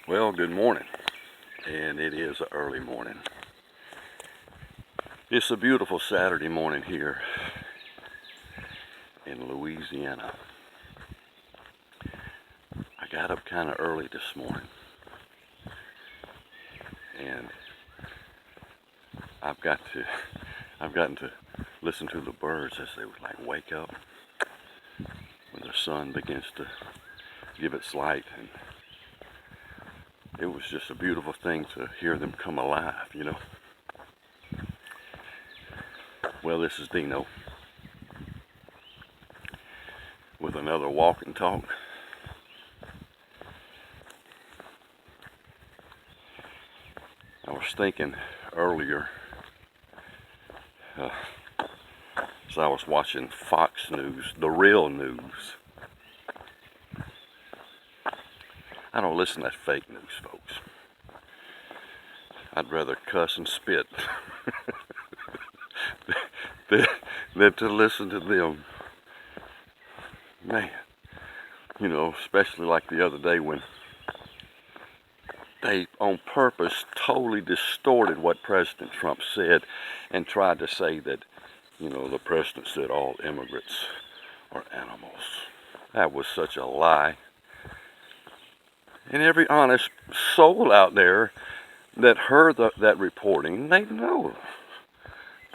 Well, good morning, and it is an early morning. It's a beautiful Saturday morning here in Louisiana. I got up kind of early this morning, and I've gotten to listen to the birds as they would like wake up when the sun begins to give its light, and it was just a beautiful thing to hear them come alive. Well, this is Deno with another walk and talk. I was thinking earlier, as I was watching Fox News, the real news. I don't listen to fake news, folks. I'd rather cuss and spit than to listen to them. Man, especially like the other day when they on purpose totally distorted what President Trump said and tried to say that, the president said all immigrants are animals. That was such a lie. And every honest soul out there that heard that reporting, they know.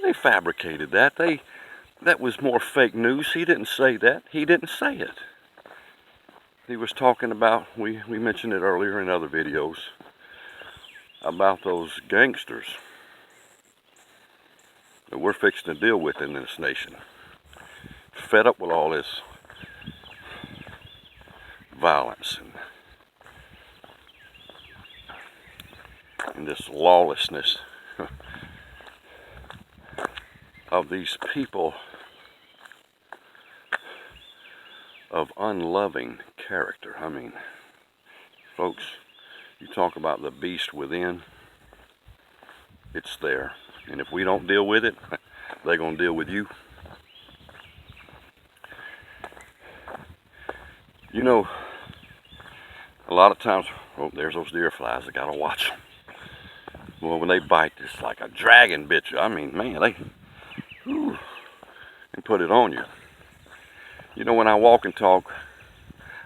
They fabricated that. That was more fake news. He didn't say that. He didn't say it. He was talking about, we mentioned it earlier in other videos, about those gangsters that we're fixing to deal with in this nation. Fed up with all this violence and this lawlessness of these people of unloving character. I mean, folks, you talk about the beast within, it's there. And if we don't deal with it, they're going to deal with you. A lot of times, there's those deer flies, I gotta watch them. Well, when they bite, it's like a dragon bitch. I mean, man, they put it on you. When I walk and talk,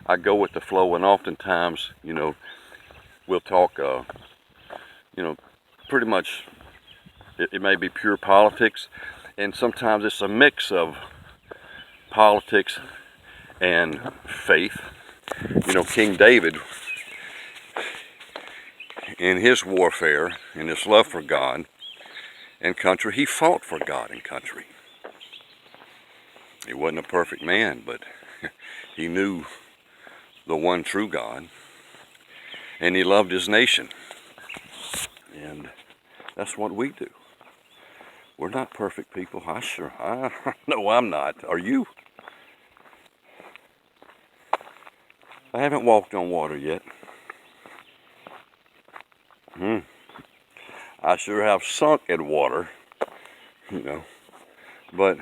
I go with the flow, and oftentimes, we'll talk, pretty much, it may be pure politics, and sometimes it's a mix of politics and faith. King David, in his warfare, in his love for God and country, he fought for God and country. He wasn't a perfect man, but he knew the one true God, and he loved his nation. And that's what we do. We're not perfect people. I know I'm not. Are you? I haven't walked on water yet. I sure have sunk in water, but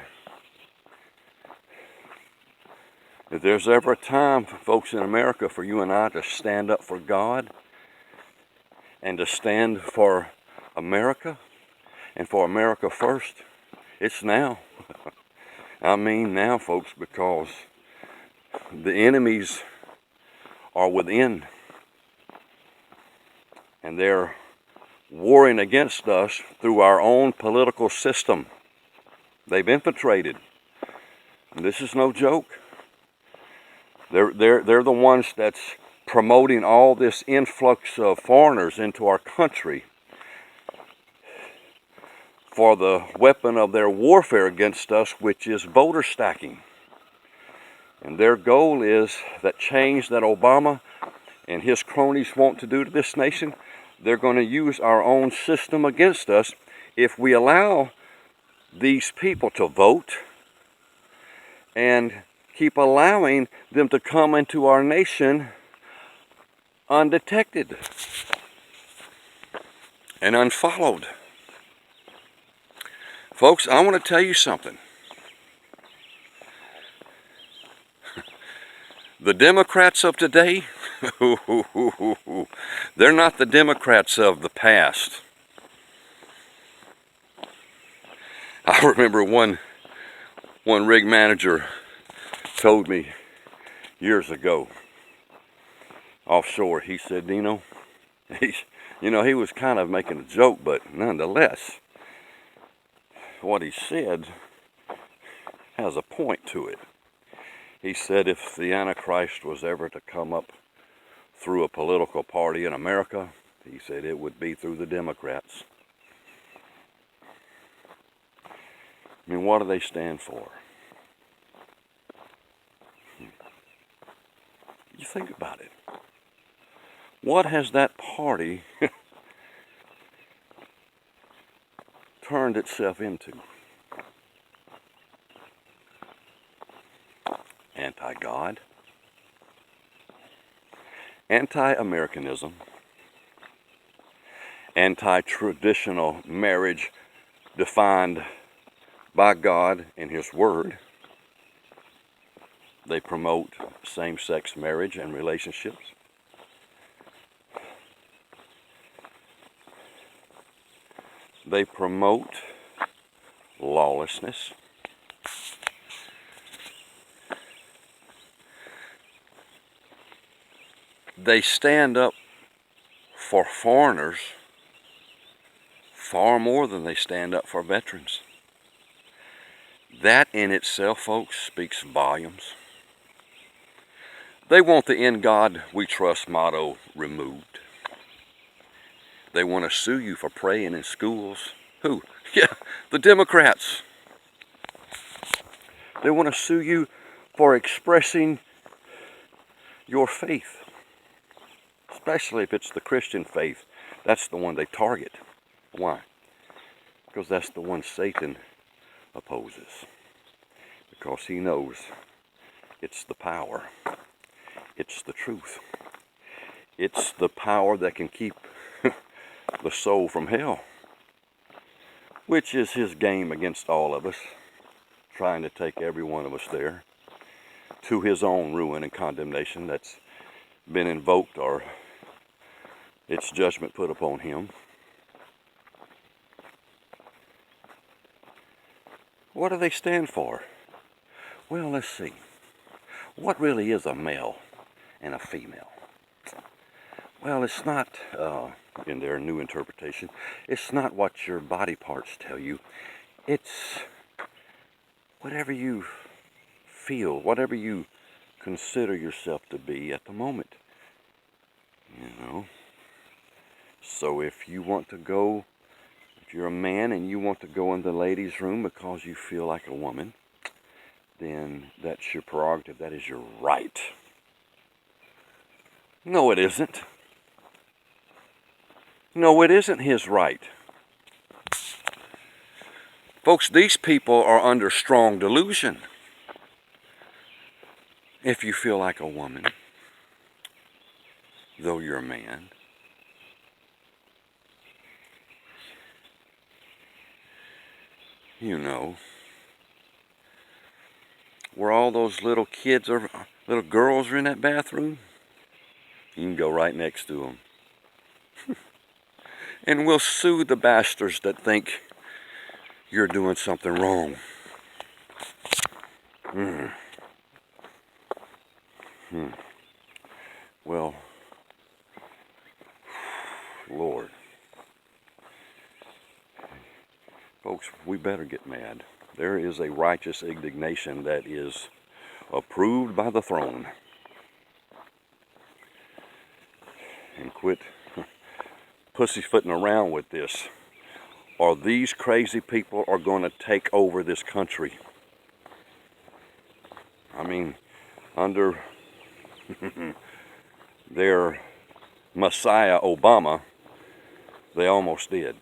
if there's ever a time, folks, in America for you and I to stand up for God and to stand for America and for America first, it's now. I mean now, folks, because the enemies are within, and they're warring against us through our own political system. They've infiltrated. And this is no joke. They're the ones that's promoting all this influx of foreigners into our country for the weapon of their warfare against us, which is voter stacking. And their goal is that change that Obama and his cronies want to do to this nation, they're going to use our own system against us if we allow these people to vote and keep allowing them to come into our nation undetected and unfollowed. Folks, I want to tell you something. The Democrats of today, They're not the Democrats of the past. I remember one rig manager told me years ago, offshore, he said, Deno, he was kind of making a joke, but nonetheless, what he said has a point to it. He said if the Antichrist was ever to come up through a political party in America, he said it would be through the Democrats. I mean, what do they stand for? You think about it. What has that party turned itself into? Anti-God, anti-Americanism, anti-traditional marriage defined by God and His Word. They promote same-sex marriage and relationships. They promote lawlessness. They stand up for foreigners far more than they stand up for veterans. That in itself, folks, speaks volumes. They want the "In God We Trust" motto removed. They want to sue you for praying in schools. Who? Yeah, the Democrats. They want to sue you for expressing your faith, especially if it's the Christian faith. That's the one they target. Why? Because that's the one Satan opposes. Because he knows it's the power. It's the truth. It's the power that can keep the soul from hell, which is his game against all of us, trying to take every one of us there to his own ruin and condemnation that's been invoked, or its judgment put upon him. What do they stand for? Well, let's see. What really is a male and a female? Well, it's not, in their new interpretation, it's not what your body parts tell you. It's whatever you feel, whatever you consider yourself to be at the moment. So if you want to go, if you're a man and you want to go in the ladies' room because you feel like a woman, then that's your prerogative. That is your right. No, it isn't. No, it isn't his right. Folks, these people are under strong delusion. If you feel like a woman, though you're a man, where all those little kids or little girls are in that bathroom, you can go right next to them. And we'll sue the bastards that think you're doing something wrong. Well, Lord. Folks, we better get mad. There is a righteous indignation that is approved by the throne. And quit pussyfooting around with this, or these crazy people are going to take over this country. I mean, under their Messiah Obama, they almost did.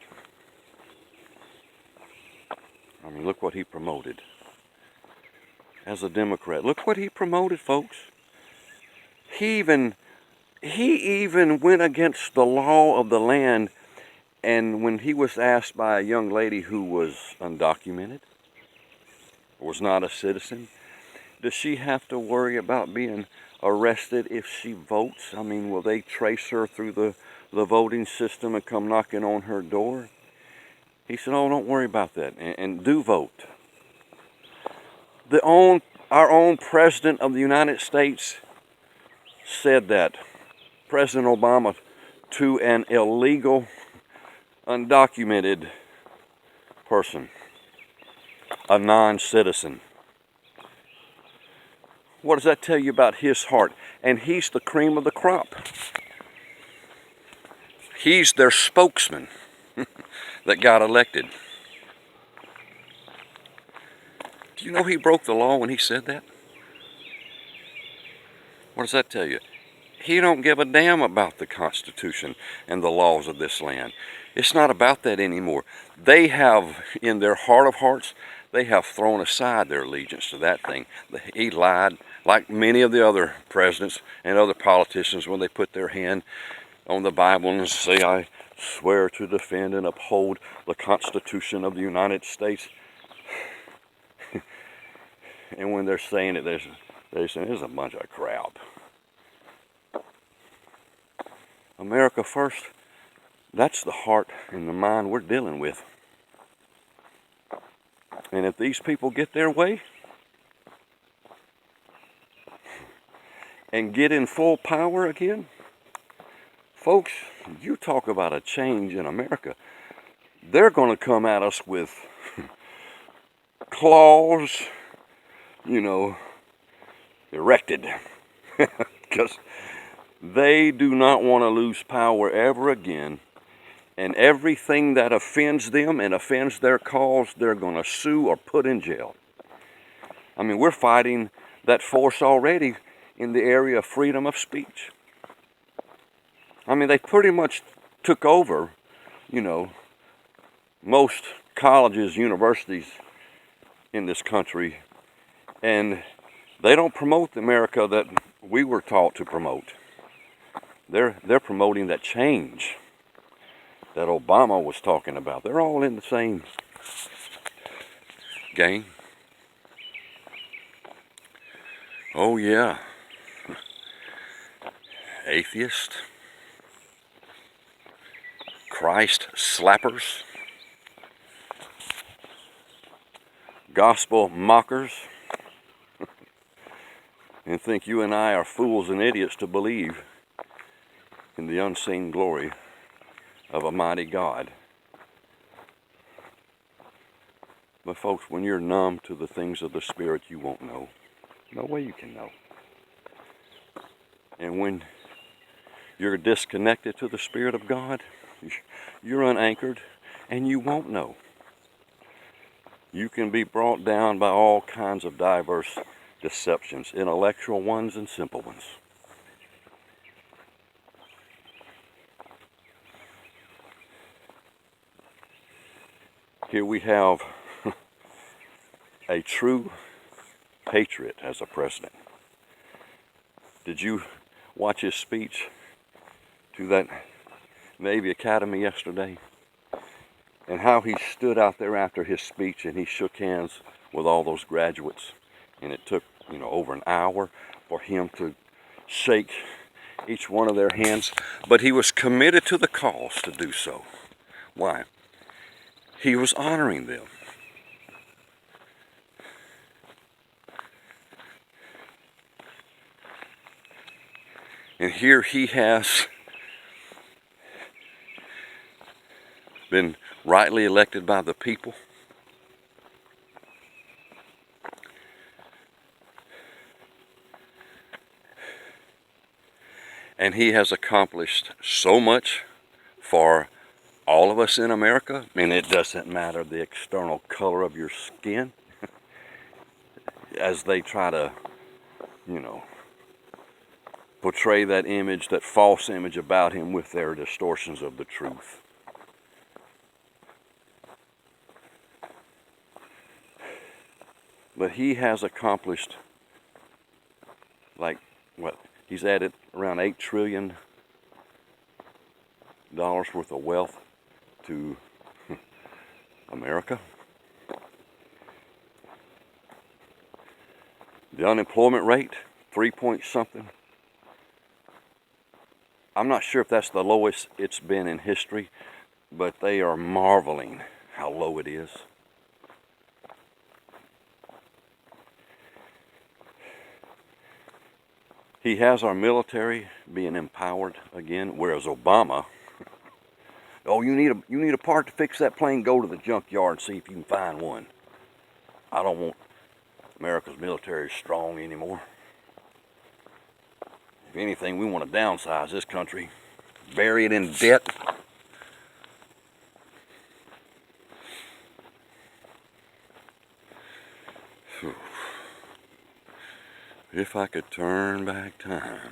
I mean, look what he promoted as a Democrat. Look what he promoted, folks. He even went against the law of the land, and when he was asked by a young lady who was undocumented, was not a citizen, does she have to worry about being arrested if she votes? I mean, will they trace her through the voting system and come knocking on her door? He said, oh, don't worry about that, and do vote. Our own President of the United States said that, President Obama, to an illegal, undocumented person, a non-citizen. What does that tell you about his heart? And he's the cream of the crop. He's their spokesman that got elected. Do you know he broke the law when he said that? What does that tell you? He don't give a damn about the Constitution and the laws of this land. It's not about that anymore. They have, in their heart of hearts, they have thrown aside their allegiance to that thing. He lied, like many of the other presidents and other politicians, when they put their hand on the Bible and say, I swear to defend and uphold the Constitution of the United States. And when they're saying it, they're saying, this is a bunch of crap. America first, that's the heart and the mind we're dealing with. And if these people get their way and get in full power again, folks, you talk about a change in America. They're going to come at us with claws, erected. Because they do not want to lose power ever again. And everything that offends them and offends their cause, they're going to sue or put in jail. I mean, we're fighting that force already in the area of freedom of speech. I mean, they pretty much took over, most colleges, universities in this country, and they don't promote the America that we were taught to promote. They're promoting that change that Obama was talking about. They're all in the same game. Oh yeah. Atheist. Christ slappers. Gospel mockers. And think you and I are fools and idiots to believe in the unseen glory of a mighty God. But folks, when you're numb to the things of the Spirit, you won't know. No way you can know. And when you're disconnected to the Spirit of God, you're unanchored, and you won't know. You can be brought down by all kinds of diverse deceptions, intellectual ones and simple ones. Here we have a true patriot as a president. Did you watch his speech to that Navy Academy yesterday? And how he stood out there after his speech and he shook hands with all those graduates. And it took, over an hour for him to shake each one of their hands. But he was committed to the cause to do so. Why? He was honoring them. And here he has been rightly elected by the people. And he has accomplished so much for all of us in America. And it doesn't matter the external color of your skin. As they try to, portray that image, that false image about him with their distortions of the truth. But he has accomplished, he's added around $8 trillion worth of wealth to America. The unemployment rate, 3 point something. I'm not sure if that's the lowest it's been in history, but they are marveling how low it is. He has our military being empowered again, whereas Obama, oh, you need a part to fix that plane, go to the junkyard and see if you can find one. I don't want America's military strong anymore. If anything, we want to downsize this country, bury it in debt. If I could turn back time,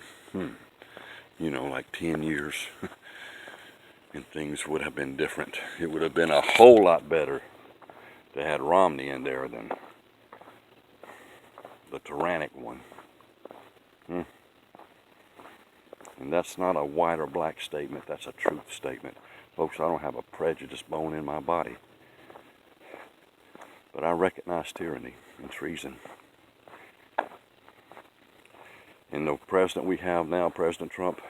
you know, like 10 years, and things would have been different. It would have been a whole lot better to have Romney in there than the tyrannic one. And that's not a white or black statement, that's a truth statement. Folks, I don't have a prejudice bone in my body. But I recognize tyranny and treason. And the president we have now, President Trump,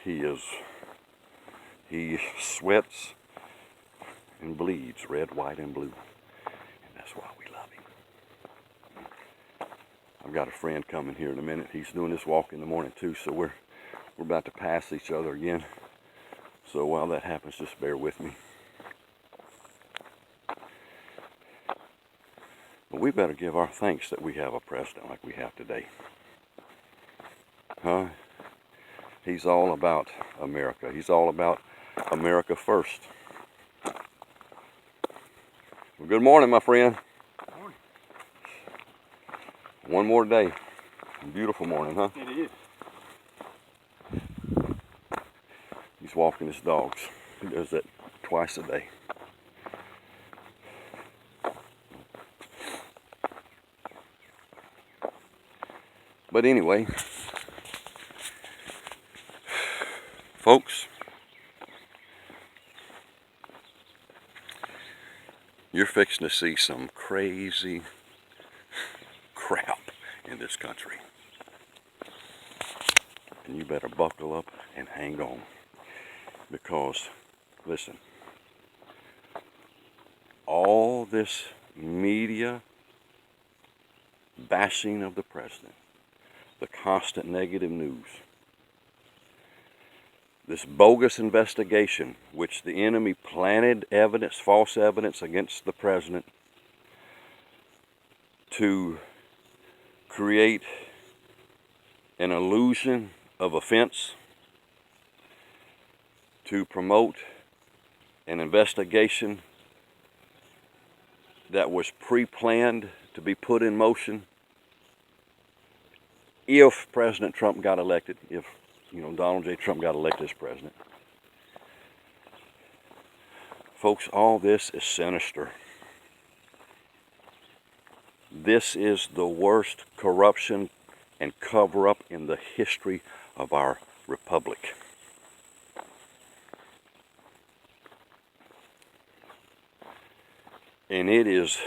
he sweats and bleeds red, white, and blue. And that's why we love him. I've got a friend coming here in a minute. He's doing this walk in the morning too, so we're about to pass each other again. So while that happens, just bear with me. But we better give our thanks that we have a president like we have today. He's all about America. He's all about America first. Well, good morning, my friend. Good morning. One more day. Beautiful morning, huh? It is. He's walking his dogs. He does that twice a day. But anyway, folks, you're fixing to see some crazy crap in this country. And you better buckle up and hang on. Because, listen, all this media bashing of the president, the constant negative news, this bogus investigation, which the enemy planted evidence, false evidence against the president to create an illusion of offense, to promote an investigation that was pre-planned to be put in motion if President Trump got elected, if Donald J. Trump got elected as president. Folks, all this is sinister. This is the worst corruption and cover-up in the history of our republic. And it is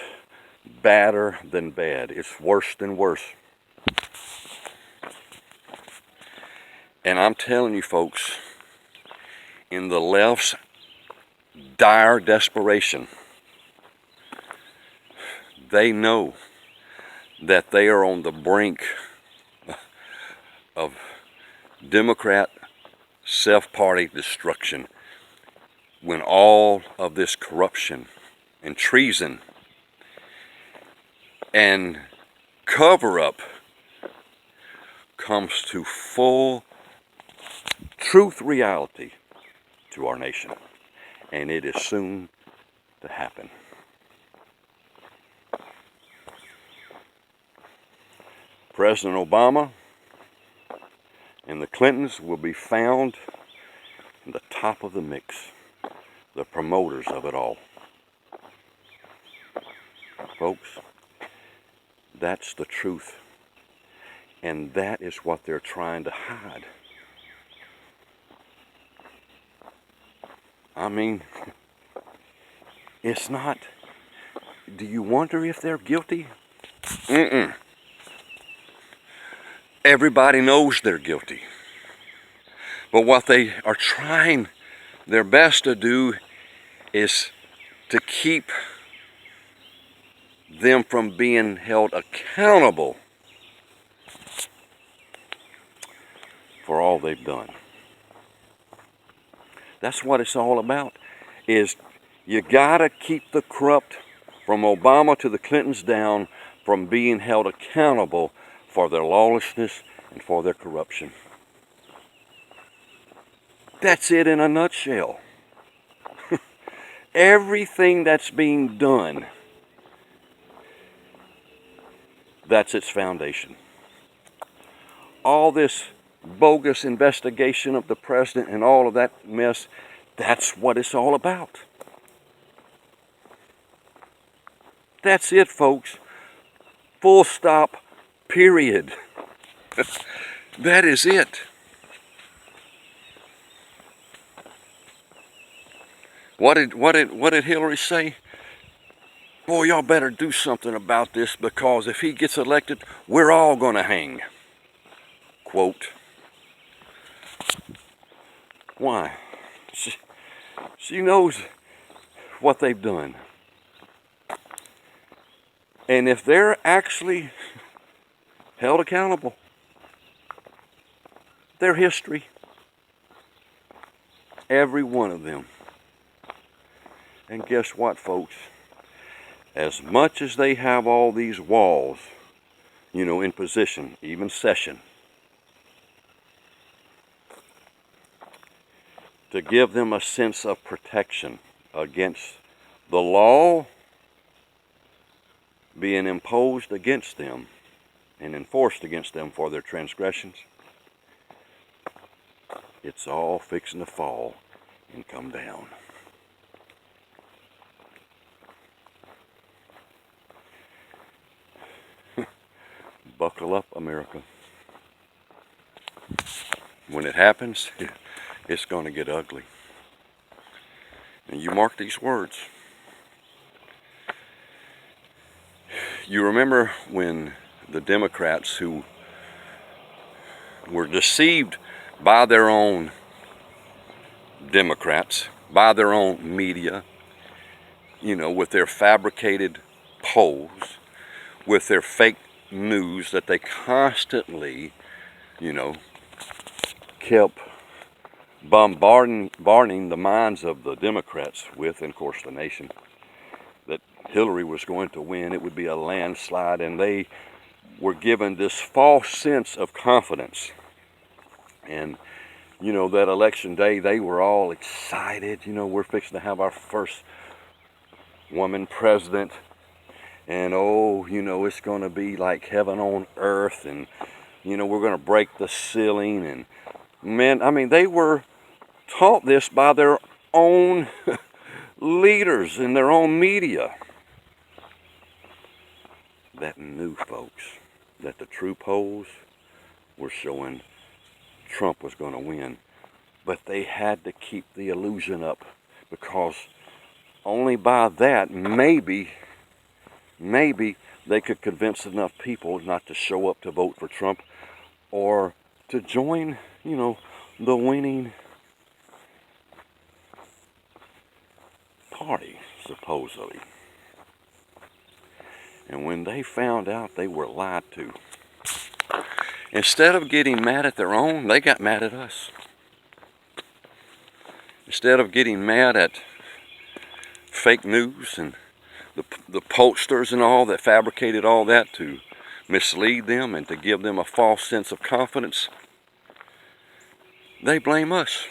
badder than bad. It's worse than worse. And I'm telling you folks, in the left's dire desperation, they know that they are on the brink of Democrat self-party destruction when all of this corruption and treason and cover-up comes to full truth reality to our nation, and it is soon to happen. President Obama and the Clintons will be found in the top of the mix, the promoters of it all. Folks, that's the truth, and that is what they're trying to hide. I mean, it's not, do you wonder if they're guilty? Everybody knows they're guilty. But what they are trying their best to do is to keep them from being held accountable for all they've done. That's what it's all about, is you gotta keep the corrupt, from Obama to the Clintons down, from being held accountable for their lawlessness and for their corruption. That's it in a nutshell. Everything that's being done, that's its foundation. All this bogus investigation of the president and all of that mess, that's what it's all about. That's it, folks. Full stop, period. That is it. What did Hillary say? Boy, y'all better do something about this, because if he gets elected, we're all gonna hang. Quote. Why? She knows what they've done. And if they're actually held accountable, their history, every one of them. And guess what, folks? As much as they have all these walls, in position, even session, to give them a sense of protection against the law being imposed against them and enforced against them for their transgressions, it's all fixing to fall and come down. Buckle up, America. When it happens, it's going to get ugly. And you mark these words. You remember when the Democrats, who were deceived by their own Democrats, by their own media, with their fabricated polls, with their fake news that they constantly, kept bombarding the minds of the Democrats with, and of course the nation, that Hillary was going to win. It would be a landslide, and they were given this false sense of confidence. And that election day, they were all excited. We're fixing to have our first woman president, and it's going to be like heaven on earth, and we're going to break the ceiling. And man, they were taught this by their own leaders in their own media, that knew, folks, that the true polls were showing Trump was going to win. But they had to keep the illusion up, because only by that, maybe they could convince enough people not to show up to vote for Trump, or to join, the winning party, supposedly. And when they found out they were lied to, instead of getting mad at their own, they got mad at us. Instead of getting mad at fake news and the pollsters and all that fabricated all that to mislead them and to give them a false sense of confidence, they blame us.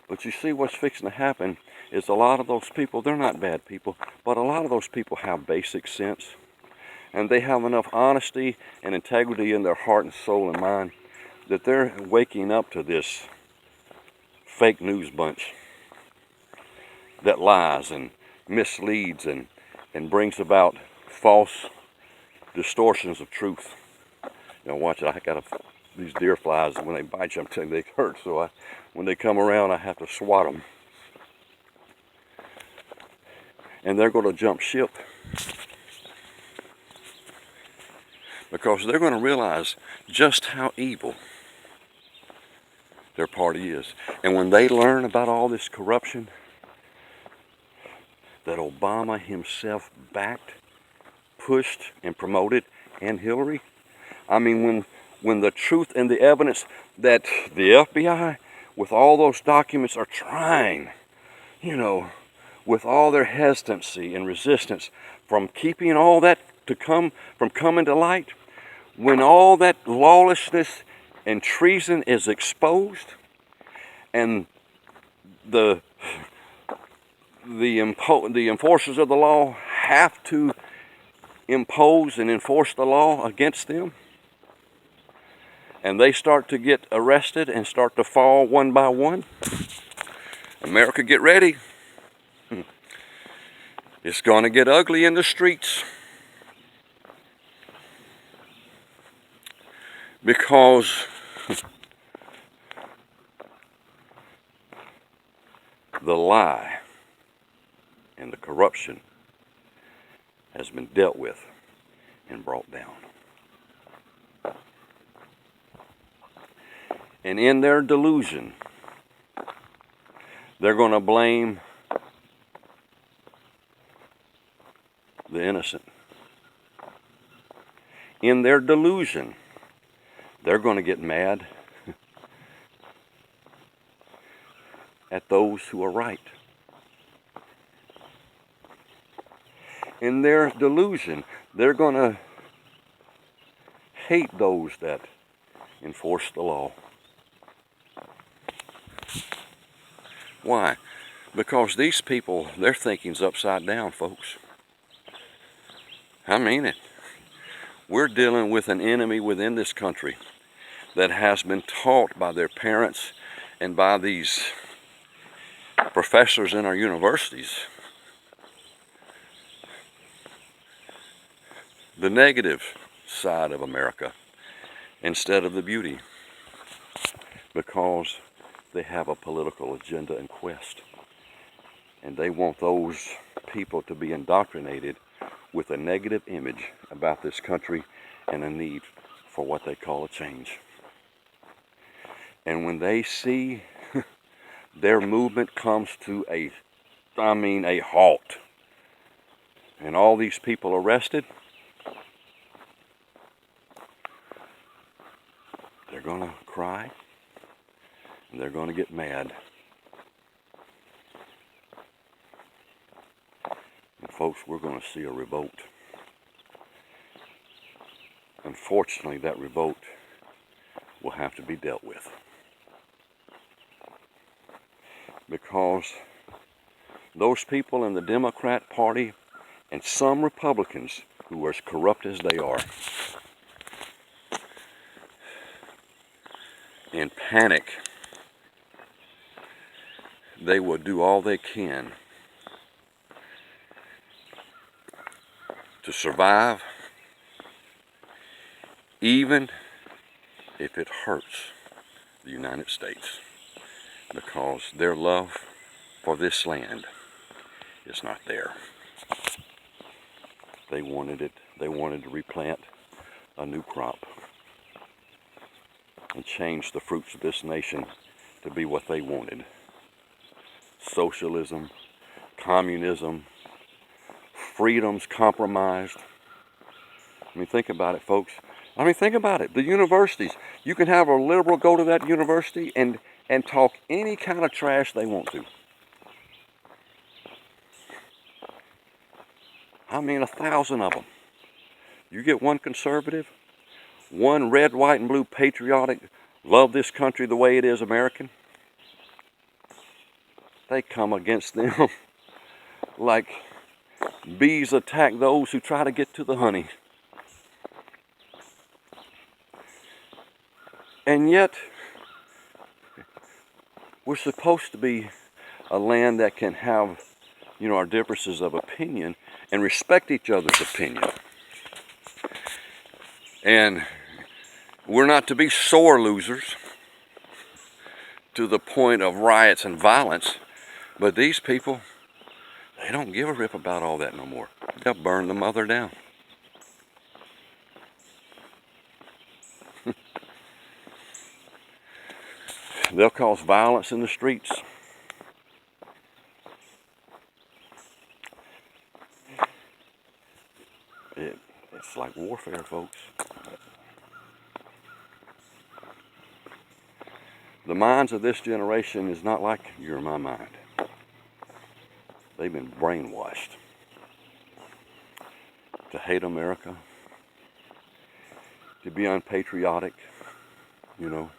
But you see, what's fixing to happen is a lot of those people, they're not bad people, but a lot of those people have basic sense, and they have enough honesty and integrity in their heart and soul and mind that they're waking up to this fake news bunch that lies and misleads and brings about false distortions of truth. Watch it. I got these deer flies, when they bite you, I'm telling you, they hurt. So when they come around, I have to swat them. And they're going to jump ship. because they're going to realize just how evil their party is. And when they learn about all this corruption that Obama himself backed, pushed, and promoted, and Hillary, I mean, when the truth and the evidence that the FBI, with all those documents, are trying, you know, with all their hesitancy and resistance from keeping all that from coming to light, when all that lawlessness and treason is exposed, and the enforcers of the law have to impose and enforce the law against them, and they start to get arrested and start to fall one by one, America, get ready. It's going to get ugly in the streets, because the lie and the corruption has been dealt with and brought down. And in their delusion, they're going to blame the innocent. In their delusion, they're going to get mad at those who are right. In their delusion, they're going to hate those that enforce the law. Why? Because these people, their thinking's upside down, folks. I mean it. We're dealing with an enemy within this country that has been taught by their parents and by these professors in our universities the negative side of America instead of the beauty, because they have a political agenda and quest, and they want those people to be indoctrinated with a negative image about this country and a need for what they call a change. And when they see their movement comes to a halt, and all these people arrested, they're going to cry and they're going to get mad. And folks, we're going to see a revolt. Unfortunately, that revolt will have to be dealt with, because those people in the Democrat Party and some Republicans who are as corrupt as they are, in panic, they will do all they can to survive, even if it hurts the United States, because their love for this land is not there. They wanted it. They wanted to replant a new crop and change the fruits of this nation to be what they wanted. Socialism, communism, freedoms compromised. I mean, think about it, folks. I mean, think about it. The universities, you can have a liberal go to that university and talk any kind of trash they want to. I mean, 1,000 of them. You get one conservative, one red, white, and blue patriotic, love this country the way it is American, they come against them like bees attack those who try to get to the honey. And yet, we're supposed to be a land that can have, our differences of opinion and respect each other's opinion. And we're not to be sore losers to the point of riots and violence, but these people, they don't give a rip about all that no more. They'll burn the mother down. They'll cause violence in the streets. It's like warfare, folks. The minds of this generation is not like your and my mind. They've been brainwashed to hate America, to be unpatriotic, you know.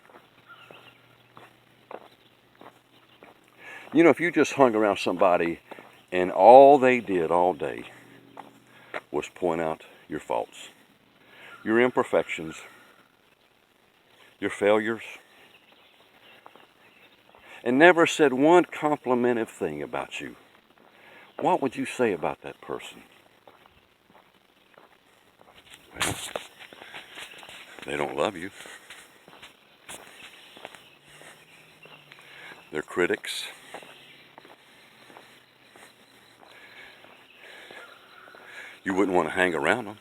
You know, if you just hung around somebody and all they did all day was point out your faults, your imperfections, your failures, and never said one complimentive thing about you, what would you say about that person? Well, they don't love you. They're critics. You wouldn't want to hang around them,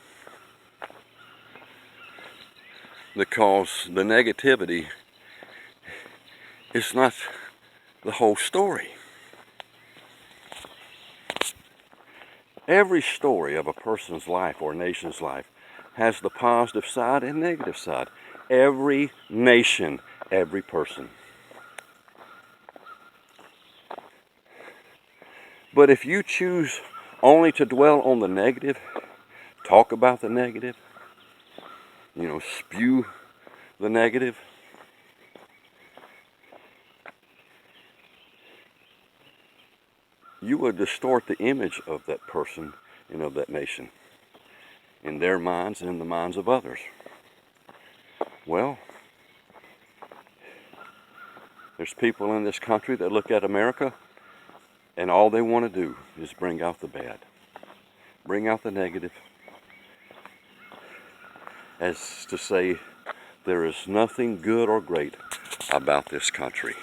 because the negativity is not the whole story. Every story of a person's life or a nation's life has the positive side and negative side. Every nation, every person. But if you choose only to dwell on the negative, talk about the negative, you know, spew the negative, you would distort the image of that person and of that nation in their minds and in the minds of others. Well, there's people in this country that look at America and all they want to do is bring out the bad, bring out the negative, as to say there is nothing good or great about this country,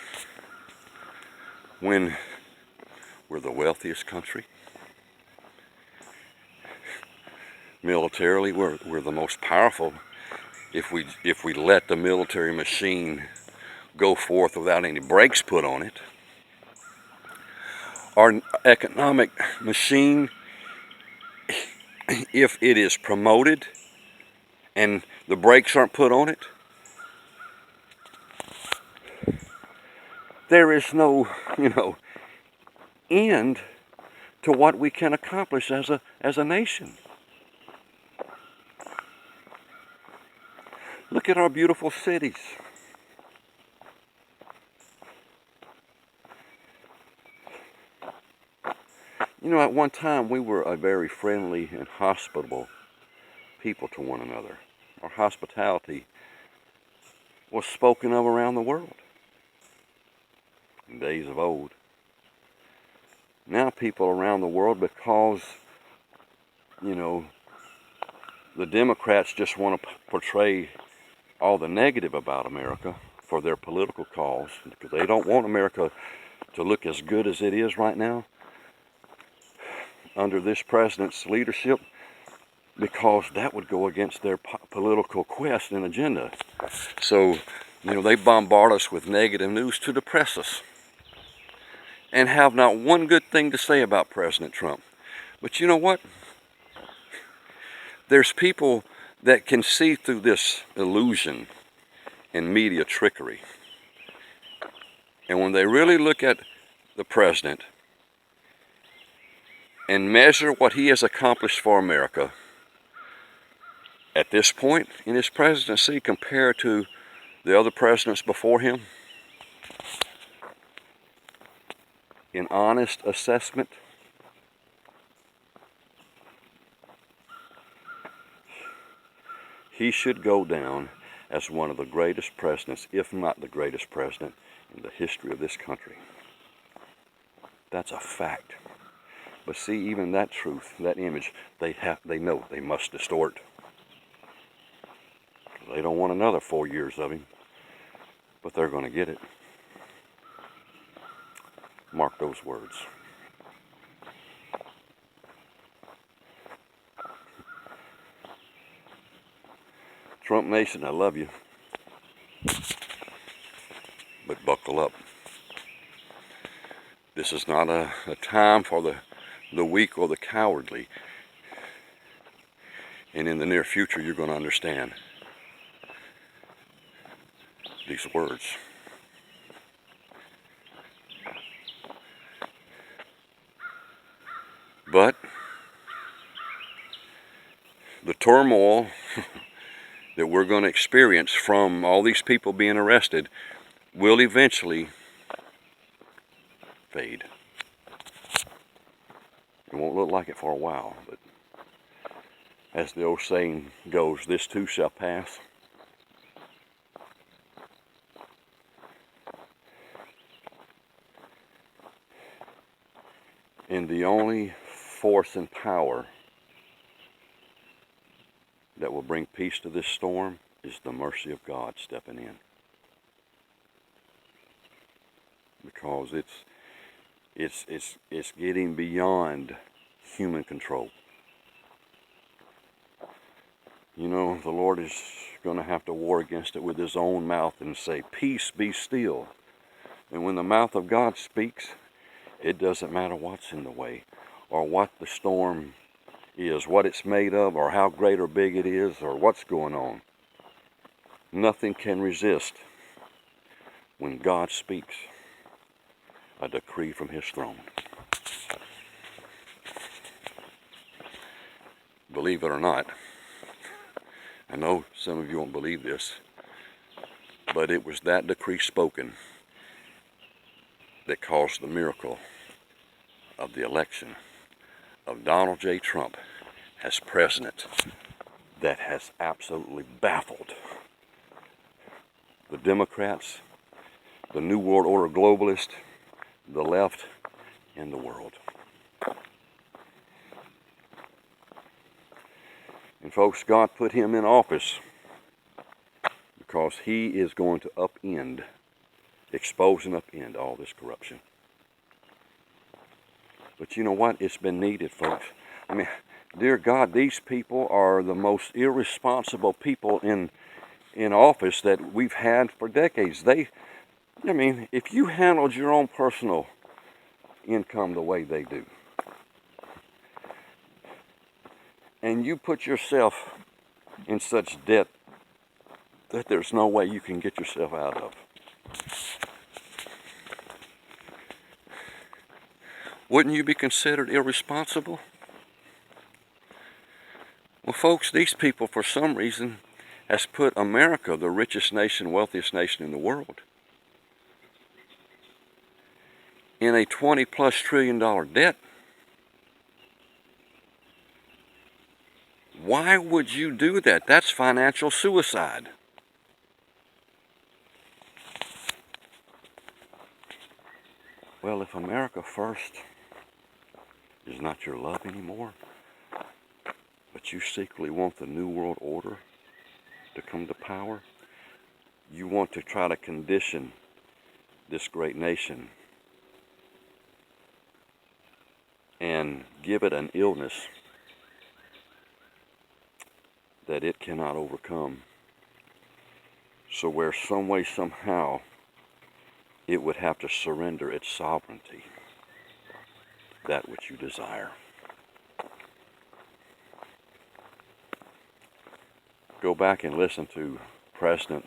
when we're the wealthiest country. Militarily, we're the most powerful. If we let the military machine go forth without any brakes put on it, our economic machine, if it is promoted and the brakes aren't put on it, there is no, end to what we can accomplish as a nation. Look at our beautiful cities. You know, at one time we were a very friendly and hospitable people to one another. Our hospitality was spoken of around the world in days of old. Now people around the world, because, the Democrats just want to portray all the negative about America for their political cause, because they don't want America to look as good as it is right now under this president's leadership, because that would go against their political quest and agenda. So, they bombard us with negative news to depress us and have not one good thing to say about President Trump. But you know what? There's people that can see through this illusion and media trickery. And when they really look at the president and measure what he has accomplished for America at this point in his presidency compared to the other presidents before him, in honest assessment, he should go down as one of the greatest presidents, if not the greatest president, in the history of this country. That's a fact. But see, even that truth, that image, they know they must distort. They don't want another 4 years of him, but they're going to get it. Mark those words. Trump Nation, I love you. But buckle up. This is not a time for the weak or the cowardly. And in the near future, you're going to understand these words. But the turmoil that we're going to experience from all these people being arrested will eventually fade. It won't look like it for a while, but as the old saying goes, this too shall pass. And the only force and power that will bring peace to this storm is the mercy of God stepping in. Because it's getting beyond human control. You know, the Lord is going to have to war against it with his own mouth and say, peace, be still. And when the mouth of God speaks, it doesn't matter what's in the way or what the storm is, what it's made of, or how great or big it is, or what's going on. Nothing can resist when God speaks a decree from his throne. Believe it or not, I know some of you won't believe this, but it was that decree spoken that caused the miracle of the election of Donald J. Trump as president that has absolutely baffled the Democrats, the New World Order globalists, the left, and the world. And folks, God put him in office because he is going to expose and upend all this corruption. But you know what? It's been needed, folks. I mean, dear God, these people are the most irresponsible people in office that we've had for decades. If you handled your own personal income the way they do, and you put yourself in such debt that there's no way you can get yourself out of, wouldn't you be considered irresponsible? Well, folks, these people, for some reason, has put America, the richest nation, wealthiest nation in the world, in a $20+ trillion debt. Why would you do that? That's financial suicide. Well, if America first is not your love anymore, but you secretly want the New World Order to come to power, you want to try to condition this great nation and give it an illness that it cannot overcome. So where some way, somehow, it would have to surrender its sovereignty, that which you desire. Go back and listen to President